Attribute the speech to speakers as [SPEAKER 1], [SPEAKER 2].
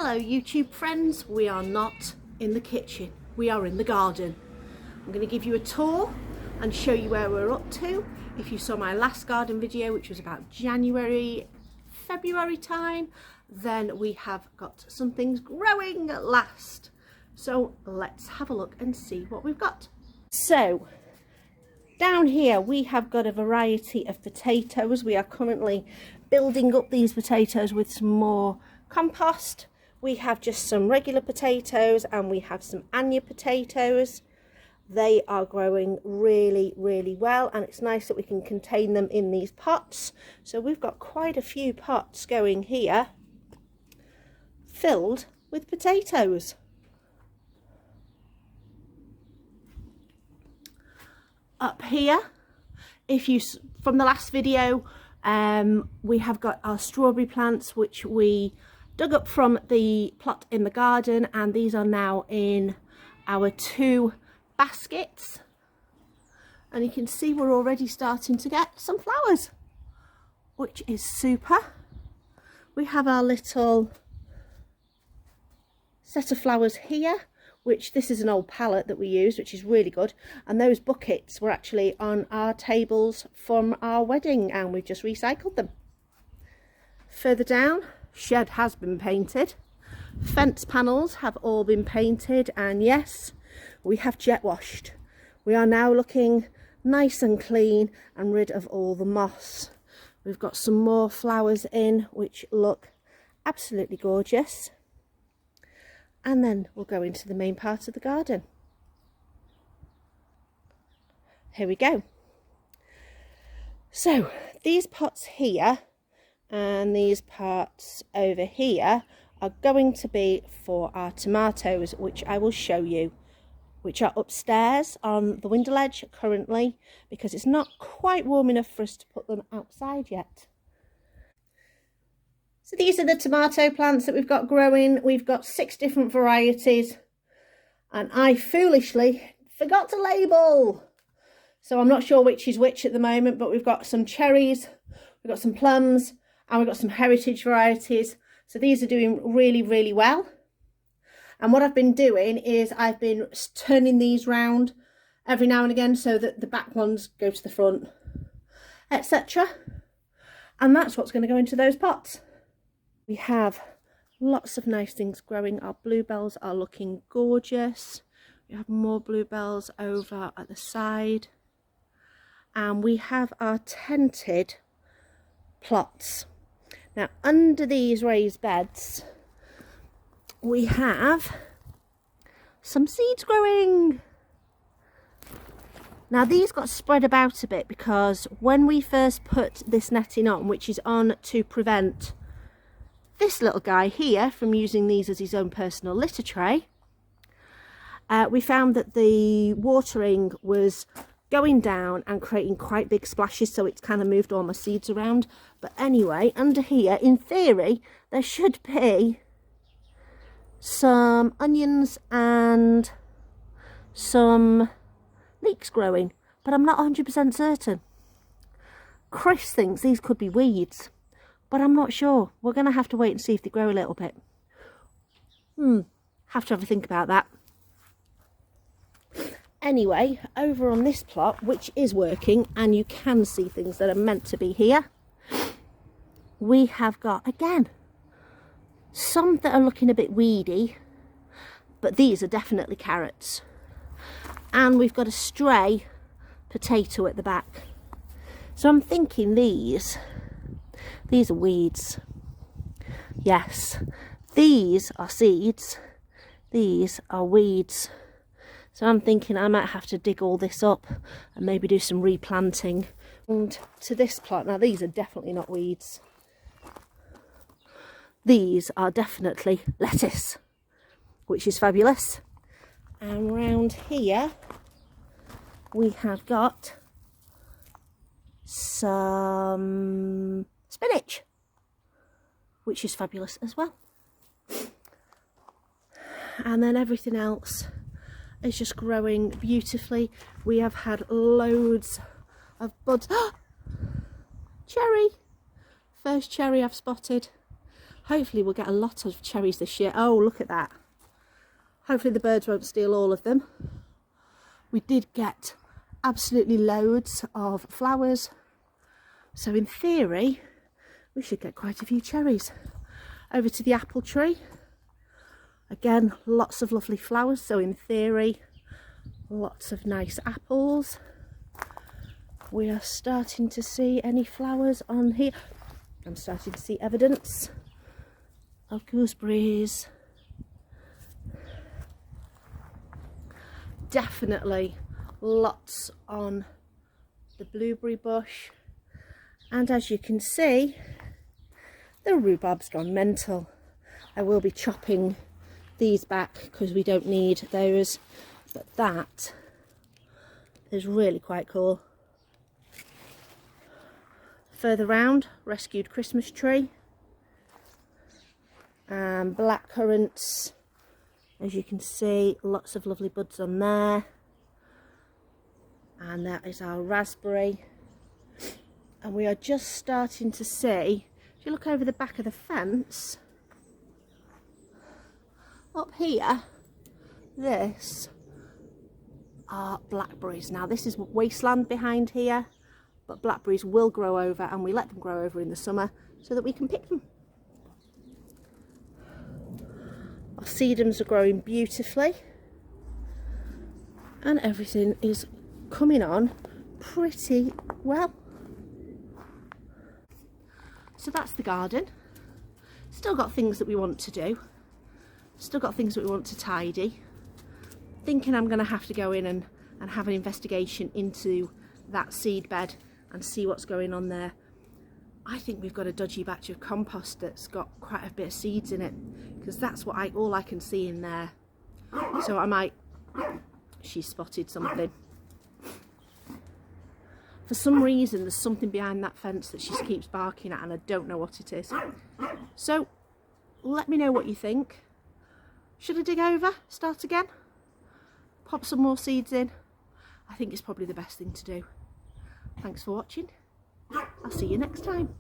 [SPEAKER 1] Hello YouTube friends, we are not in the kitchen, we are in the garden. I'm going to give you a tour and show you where we're up to. If you saw my last garden video, which was about January, February time, then we have got some things growing at last. So let's have a look and see what we've got. So down here we have got a variety of potatoes. We are currently building up these potatoes with some more compost. We have just some regular potatoes and we have some Anya potatoes. They are growing really well, and it's nice that we can contain them in these pots. So we've got quite a few pots going here filled with potatoes. Up here, if you from the last video, we have got our strawberry plants which we dug up from the plot in the garden, and these are now in our 2 baskets, and you can see we're already starting to get some flowers, which is super. We have our little set of flowers here, which this is an old palette that we used, which is really good, and those buckets were actually on our tables from our wedding and we've just recycled them. Further down, shed has been painted, fence panels have all been painted, and yes, we have jet washed. We are now looking nice and clean and rid of all the moss. We've got some more flowers in which look absolutely gorgeous. And then we'll go into the main part of the garden. Here we go. So these pots here and these pots over here are going to be for our tomatoes, which I will show you, which are upstairs on the window ledge currently, because it's not quite warm enough for us to put them outside yet. So these are the tomato plants that we've got growing. We've got 6 different varieties, and I foolishly forgot to label. So I'm not sure which is which at the moment, but we've got some cherries, we've got some plums, and we've got some heritage varieties. So these are doing really well. And what I've been doing is I've been turning these round every now and again so that the back ones go to the front, etc. And that's what's going to go into those pots. We have lots of nice things growing. Our bluebells are looking gorgeous. We have more bluebells over at the side. And we have our tented plots. Now, under these raised beds, we have some seeds growing. Now, these got spread about a bit because when we first put this netting on, which is on to prevent this little guy here from using these as his own personal litter tray, we found that the watering was going down and creating quite big splashes, so it's kind of moved all my seeds around. But anyway, under here, in theory, there should be some onions and some leeks growing, but I'm not 100% certain. Chris thinks these could be weeds, but I'm not sure. We're going to have to wait and see if they grow a little bit. Have to have a think about that. Anyway, over on this plot, which is working, and you can see things that are meant to be here, we have got, again, some that are looking a bit weedy, but these are definitely carrots. And we've got a stray potato at the back. So I'm thinking these are weeds. Yes, these are seeds, these are weeds. So I'm thinking I might have to dig all this up and maybe do some replanting. And to this plot, now these are definitely not weeds. These are definitely lettuce, which is fabulous. And round here, we have got some spinach, which is fabulous as well. And then everything else is just growing beautifully. We have had loads of buds. Cherry! First cherry I've spotted. Hopefully we'll get a lot of cherries this year. Oh, look at that. Hopefully the birds won't steal all of them. We did get absolutely loads of flowers. So in theory, we should get quite a few cherries. Over to the apple tree. Again, lots of lovely flowers. So in theory, lots of nice apples. We are starting to see any flowers on here. I'm starting to see evidence of gooseberries. Definitely lots on the blueberry bush. And as you can see, the rhubarb's gone mental. I will be chopping these back because we don't need those, but that is really quite cool. Further round, rescued Christmas tree and black currants. As you can see, lots of lovely buds on there. And that is our raspberry. And we are just starting to see, if you look over the back of the fence, up here, this are blackberries. Now this is wasteland behind here, but blackberries will grow over, and we let them grow over in the summer so that we can pick them. Our sedums are growing beautifully, and everything is coming on pretty well. So that's the garden. Still got things that we want to do. Still got things that we want to tidy. Thinking I'm going to have to go in and have an investigation into that seed bed and see what's going on there. I think we've got a dodgy batch of compost that's got quite a bit of seeds in it, because that's what all I can see in there. So I might... She spotted something. For some reason there's something behind that fence that she keeps barking at, and I don't know what it is. So let me know what you think. Should I dig over, start again, pop some more seeds in? I think it's probably the best thing to do. Thanks for watching. I'll see you next time.